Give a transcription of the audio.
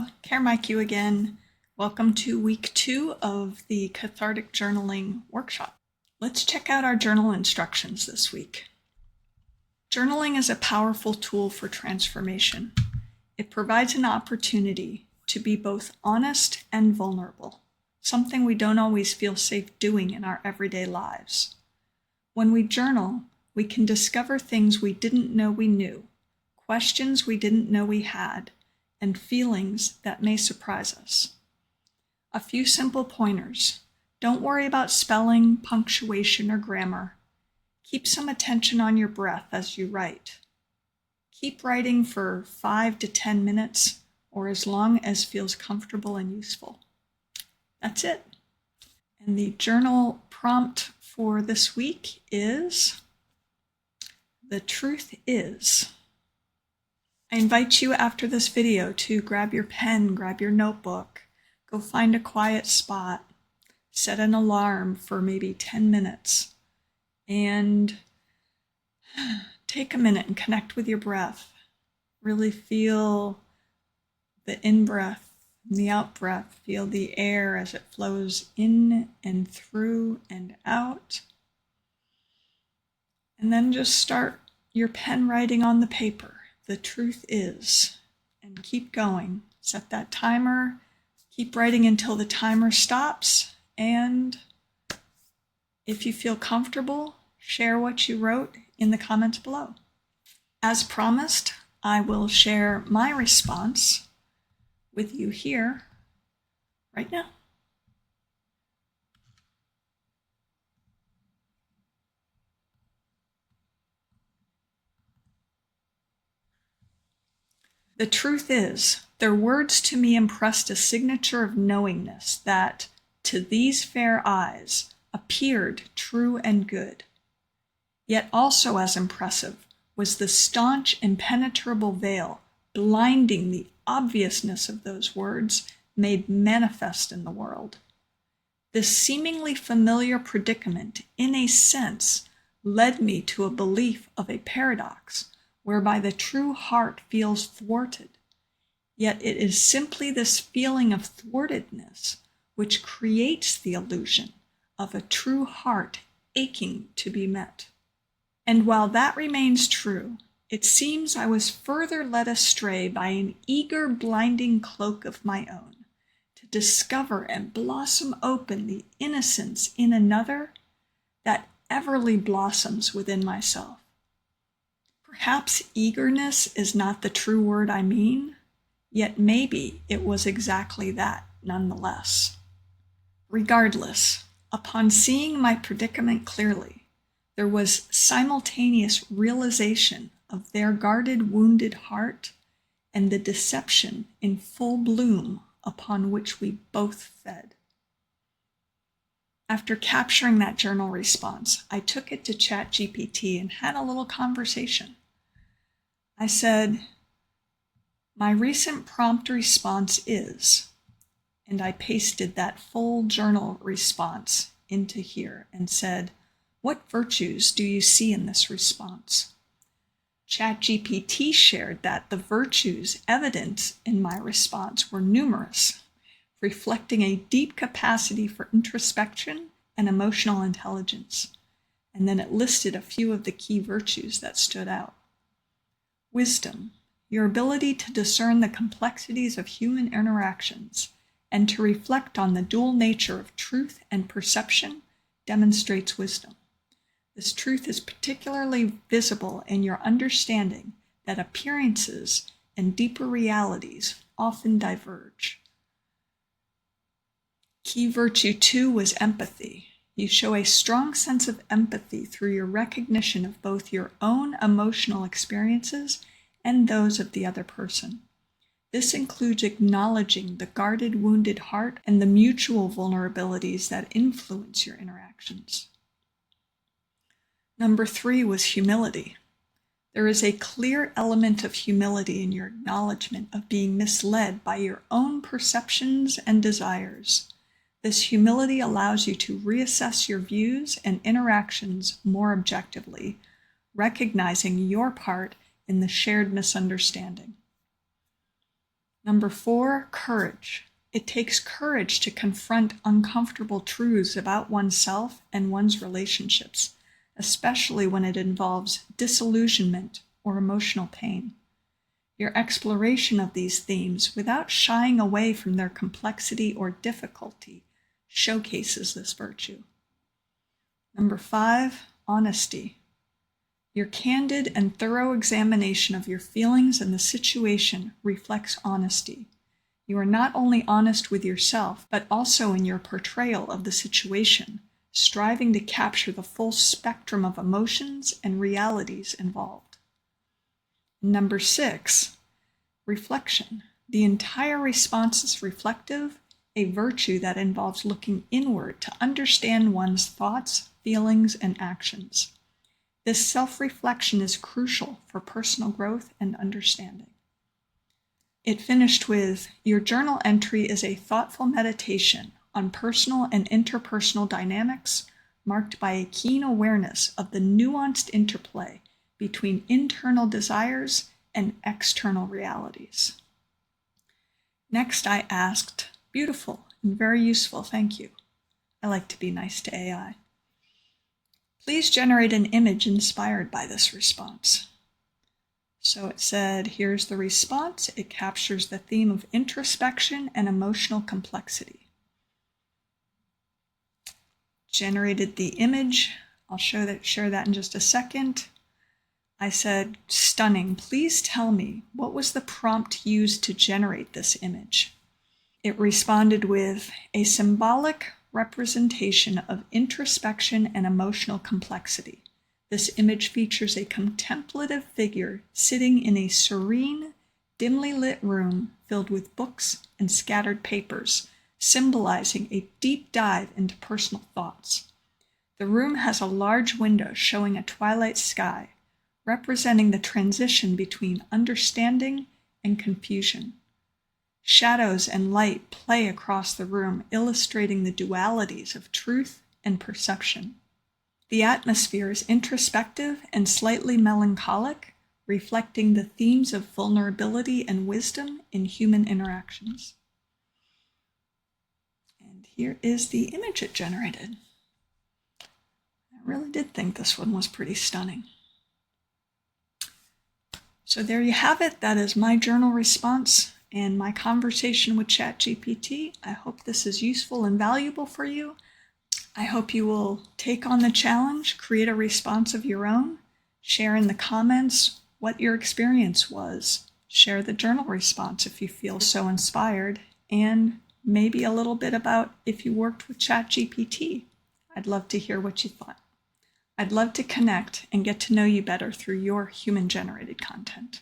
Hello, Q again. Welcome to week 2 of the Cathartic Journaling workshop. Let's check out our journal instructions this week. Journaling is a powerful tool for transformation. It provides an opportunity to be both honest and vulnerable, something we don't always feel safe doing in our everyday lives. When we journal, we can discover things we didn't know we knew, questions we didn't know we had, and feelings that may surprise us. A few simple pointers. Don't worry about spelling, punctuation, or grammar. Keep some attention on your breath as you write. Keep writing for 5 to 10 minutes, or as long as feels comfortable and useful. That's it. And the journal prompt for this week is, "The truth is." I invite you after this video to grab your pen, grab your notebook, go find a quiet spot, set an alarm for maybe 10 minutes, and take a minute and connect with your breath. Really feel the in-breath and the out-breath. Feel the air as it flows in and through and out. And then just start your pen writing on the paper. The truth is, and keep going. Set that timer, keep writing until the timer stops, and if you feel comfortable, share what you wrote in the comments below. As promised, I will share my response with you here right now. The truth is, their words to me impressed a signature of knowingness that, to these fair eyes, appeared true and good. Yet also as impressive was the staunch, impenetrable veil blinding the obviousness of those words made manifest in the world. This seemingly familiar predicament, in a sense, led me to a belief of a paradox, whereby the true heart feels thwarted. Yet it is simply this feeling of thwartedness which creates the illusion of a true heart aching to be met. And while that remains true, it seems I was further led astray by an eager, blinding cloak of my own, to discover and blossom open the innocence in another that everly blossoms within myself. Perhaps eagerness is not the true word I mean, yet maybe it was exactly that nonetheless. Regardless, upon seeing my predicament clearly, there was simultaneous realization of their guarded, wounded heart and the deception in full bloom upon which we both fed. After capturing that journal response, I took it to ChatGPT and had a little conversation. I said, "My recent prompt response is," and I pasted that full journal response into here and said, "What virtues do you see in this response?" ChatGPT shared that the virtues evident in my response were numerous, reflecting a deep capacity for introspection and emotional intelligence. And then it listed a few of the key virtues that stood out. Wisdom, your ability to discern the complexities of human interactions and to reflect on the dual nature of truth and perception, demonstrates wisdom. This truth is particularly visible in your understanding that appearances and deeper realities often diverge. Key virtue 2 was empathy. You show a strong sense of empathy through your recognition of both your own emotional experiences and those of the other person. This includes acknowledging the guarded, wounded heart and the mutual vulnerabilities that influence your interactions. Number 3 was humility. There is a clear element of humility in your acknowledgement of being misled by your own perceptions and desires. This humility allows you to reassess your views and interactions more objectively, recognizing your part in the shared misunderstanding. Number 4, courage. It takes courage to confront uncomfortable truths about oneself and one's relationships, especially when it involves disillusionment or emotional pain. Your exploration of these themes without shying away from their complexity or difficulty showcases this virtue. Number 5, honesty. Your candid and thorough examination of your feelings and the situation reflects honesty. You are not only honest with yourself, but also in your portrayal of the situation, striving to capture the full spectrum of emotions and realities involved. Number 6, reflection. The entire response is reflective, a virtue that involves looking inward to understand one's thoughts, feelings, and actions. This self-reflection is crucial for personal growth and understanding. It finished with, your journal entry is a thoughtful meditation on personal and interpersonal dynamics, marked by a keen awareness of the nuanced interplay between internal desires and external realities. Next, I asked, beautiful and very useful, thank you. I like to be nice to AI. Please generate an image inspired by this response. So it said, here's the response. It captures the theme of introspection and emotional complexity. Generated the image. I'll share that in just a second. I said, stunning. Please tell me, what was the prompt used to generate this image? It responded with a symbolic representation of introspection and emotional complexity. This image features a contemplative figure sitting in a serene, dimly lit room filled with books and scattered papers, symbolizing a deep dive into personal thoughts. The room has a large window showing a twilight sky, representing the transition between understanding and confusion. Shadows and light play across the room, illustrating the dualities of truth and perception. The atmosphere is introspective and slightly melancholic, reflecting the themes of vulnerability and wisdom in human interactions. And here is the image it generated. I really did think this one was pretty stunning. So there you have it. That is my journal response and my conversation with ChatGPT. I hope this is useful and valuable for you. I hope you will take on the challenge, create a response of your own, share in the comments what your experience was, share the journal response if you feel so inspired, and maybe a little bit about if you worked with ChatGPT. I'd love to hear what you thought. I'd love to connect and get to know you better through your human-generated content.